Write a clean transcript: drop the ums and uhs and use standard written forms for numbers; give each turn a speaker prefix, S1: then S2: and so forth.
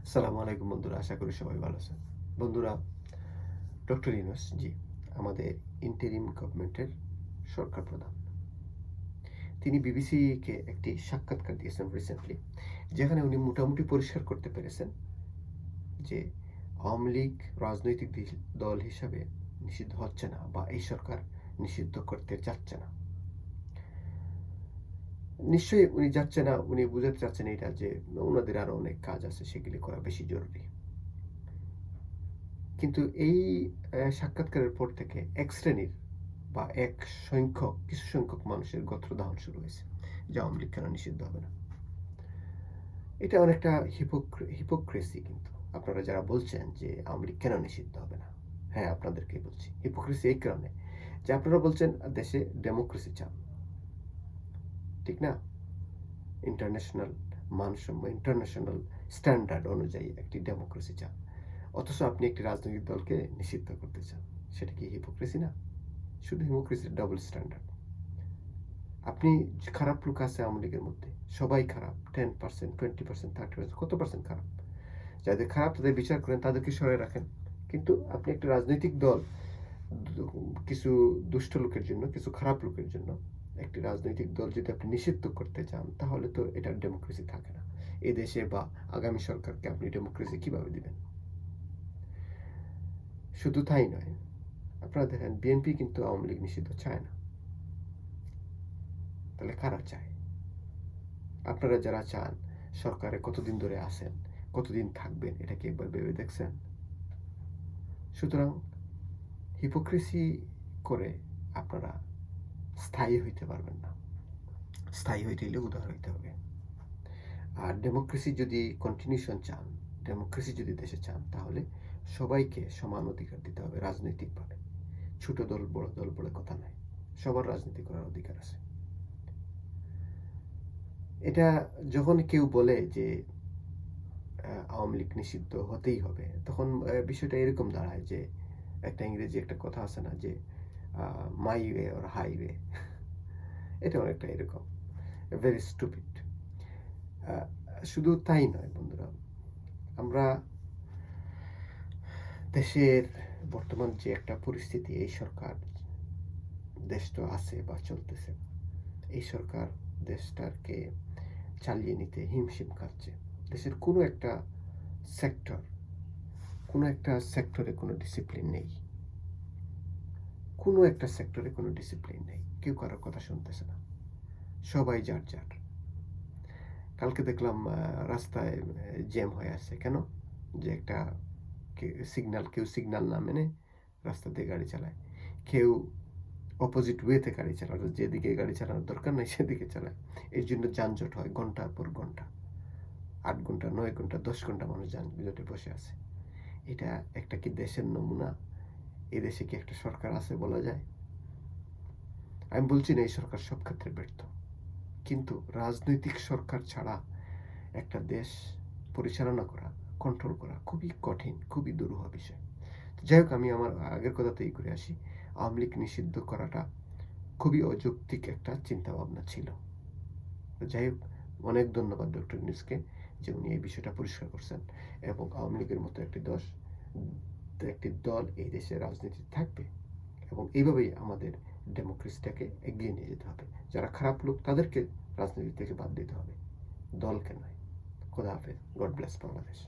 S1: আসসালামু আলাইকুম বন্ধুরা, আশা করি সবাই ভালো আছেন। বন্ধুরা, ডক্টর ইউনূস জি আমাদের ইন্টারিম গভর্নমেন্টের সরকার প্রধান। তিনি বিবিসিকে একটি সাক্ষাৎকার দিয়েছেন রিসেন্টলি, যেখানে উনি মোটামুটি পরিষ্কার করতে পেরেছেন যে আওয়ামী লীগ রাজনৈতিক দল হিসাবে নিষিদ্ধ হচ্ছে না, বা এই সরকার নিষিদ্ধ করতে যাচ্ছে না। নিশ্চয়ই উনি যাচ্ছে না, উনি বুঝাতে চাচ্ছেন এটা যে ওনাদের আরো অনেক কাজ আছে, সেগুলি করা বেশি জরুরি। কিন্তু এই সাক্ষাৎকারের পর থেকে এক শ্রেণীর বা কিছু সংখ্যক মানুষের গোত্রদাহন শুরু হয়েছে যে আওয়ামী লীগ কেন নিষিদ্ধ হবে না। এটা অনেকটা হিপোক্রেসি। কিন্তু আপনারা যারা বলছেন যে আওয়ামী লীগ কেন নিষিদ্ধ হবে না, হ্যাঁ, আপনাদেরকেই বলছি হিপোক্রেসি এই কারণে যে আপনারা বলছেন দেশে ডেমোক্রেসি চান, ঠিক না? ইন্টারন্যাশনাল মানসম্য, ইন্টারন্যাশনাল স্ট্যান্ডার্ড অনুযায়ী একটি ডেমোক্রেসি চান, অথচ আপনি একটি রাজনৈতিক দলকে নিষিদ্ধ করতে চান। সেটা কি হিপোক্রেসি না? শুধু হিপোক্রেসির ডাবল স্ট্যান্ডার্ড। আপনি খারাপ লোক আছে আওয়ামী লীগের মধ্যে, সবাই খারাপ, 10%, 20%, 30%, কত পার্সেন্ট খারাপ? যাদের খারাপ তাদের বিচার করেন, তাদেরকে সরে রাখেন। কিন্তু আপনি একটা রাজনৈতিক দল কিছু দুষ্ট লোকের জন্য, কিছু খারাপ লোকের জন্য একটি রাজনৈতিক দল যদি আপনি নিষিদ্ধ করতে চান, তাহলে তো এটা ডেমোক্রেসি থাকে না। এই দেশে বা আগামী সরকারকে আপনি ডেমোক্রেসি কিভাবে দিবেন? শুধু তাই নয়, আপনারা দেখেন বিএনপি কিন্তু আওয়ামী লীগ নিষিদ্ধ চায় না। তাহলে কারা চায়? আপনারা যারা চান সরকারে কতদিন ধরে আছেন, কতদিন থাকবেন, এটা কি একবার ভেবে দেখছেন? সুতরাং হিপোক্রেসি করে আপনারা স্থায়ী হইতে পারবেন না। স্থায়ী হইতে হলে উদার হইতে হবে। আর ডেমোক্রেসি যদি কন্টিনিউশন চান, ডেমোক্রেসি যদি দেশে চান, তাহলে সবাইকে সমান অধিকার দিতে হবে রাজনৈতিকভাবে। ছোট দল বড় দল বলে কথা নাই, সবার রাজনীতি করার অধিকার আছে। এটা যখন কেউ বলে যে আওয়ামী লীগ নিষিদ্ধ হতেই হবে, তখন বিষয়টা এরকম দাঁড়ায় যে একটা ইংরেজি একটা কথা আছে না যে মাই ওয়ে অর হাইওয়ে। এটা অনেকটা এরকম, ভেরি স্টুপিড। শুধু তাই নয় বন্ধুরা, আমরা দেশের বর্তমান যে একটা পরিস্থিতি, এই সরকার, দেশ তো আছে বা চলতেছে, এই সরকার দেশটাকে চালিয়ে নিতে হিমশিম খাচ্ছে। দেশের সেক্টর কোনো একটা সেক্টরে কোনো ডিসিপ্লিন নেই, কোনো একটা সেক্টরে কোনো ডিসিপ্লিন নেই। কেউ কারোর কথা শুনতেছে না, সবাই যার যার। কালকে দেখলাম রাস্তায় জ্যাম হয়ে আছে। কেন? যে একটা কেউ সিগন্যাল না মেনে রাস্তা দিয়ে গাড়ি চালায়, কেউ অপোজিট ওয়েতে গাড়ি চালায়, যেদিকে গাড়ি চালানোর দরকার নেই সেদিকে চালায়। এর জন্য যানজট হয় ঘন্টার পর ঘন্টা, 8 ঘন্টা, 9 ঘন্টা, 10 ঘন্টা মানুষ যানজটে বসে আছে। এটা একটা কি দেশের নমুনা? এদেশে কি একটা সরকার আছে বলা যায়? আমি বলছি না এই সরকার সব ক্ষেত্রে ব্যর্থ, কিন্তু রাজনৈতিক সরকার ছাড়া একটা দেশ পরিচালনা করা, কন্ট্রোল করা খুবই কঠিন, খুবই দুরূহ বিষয়। যাই হোক, আমি আমার আগের কথাতেই করে আসি। আওয়ামী লীগ নিষিদ্ধ করাটা খুবই অযৌক্তিক একটা চিন্তা ভাবনা ছিল। যাই হোক, অনেক ধন্যবাদ ডক্টর ইউনূসকে যে উনি এই বিষয়টা পরিষ্কার করছেন, এবং আওয়ামী লীগের মতো একটি দল এই দেশে রাজনীতি থাকবে, এবং এইভাবেই আমাদের ডেমোক্রেসিটাকে এগিয়ে নিয়ে যেতে হবে। যারা খারাপ লোক তাদেরকে রাজনীতি থেকে বাদ দিতে হবে, দলকে নয়। খোদা হাফেজ। God bless Bangladesh.